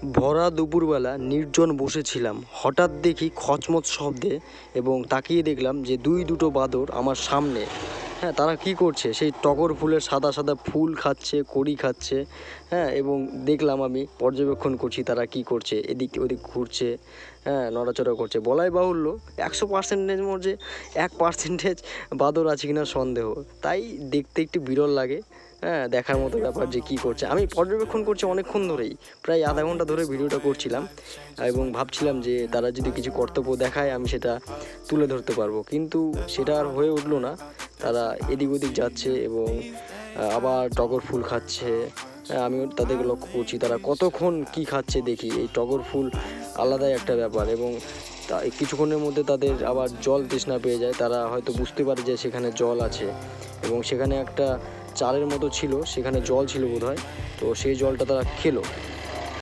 ভরা দুপুরবেলা নির্জন বসেছিলাম, হঠাৎ দেখি খচমচ শব্দে এবং তাকিয়ে দেখলাম যে দুটো বাঁদর আমার সামনে। হ্যাঁ, তারা কি করছে, সেই টগর ফুলের সাদা সাদা ফুল খাচ্ছে, কড়ি খাচ্ছে। হ্যাঁ, এবং দেখলাম, আমি পর্যবেক্ষণ করছি তারা কি করছে, এদিক ওদিক ঘুরছে, হ্যাঁ, নড়াচড়া করছে। বলাই বাহুল্য 100%-এর মধ্যে 1% বাঁদর আছে কিনা সন্দেহ। তাই দেখতে একটু বিরল লাগে। হ্যাঁ, দেখার মতো ব্যাপার যে কী করছে। আমি পর্যবেক্ষণ করছি অনেকক্ষণ ধরেই, প্রায় আধা ঘন্টা ধরে ভিডিওটা করছিলাম এবং ভাবছিলাম যে তারা যদি কিছু কর্তব্য দেখায় আমি সেটা তুলে ধরতে পারবো, কিন্তু সেটা আর হয়ে উঠলো না। তারা এদিক ওদিক যাচ্ছে এবং আবার টগর ফুল খাচ্ছে। হ্যাঁ, আমিও তাদেরকে লক্ষ্য করছি তারা কতক্ষণ কি খাচ্ছে দেখি। এই টগর ফুল আলাদাই একটা ব্যাপার এবং তা কিছুক্ষণের মধ্যে তাদের আবার জল তৃষ্ণা পেয়ে যায়। তারা হয়তো বুঝতে পারে যে সেখানে জল আছে এবং সেখানে একটা চালের মতো ছিল, সেখানে জল ছিল বোধহয়, তো সেই জলটা তারা খেলো।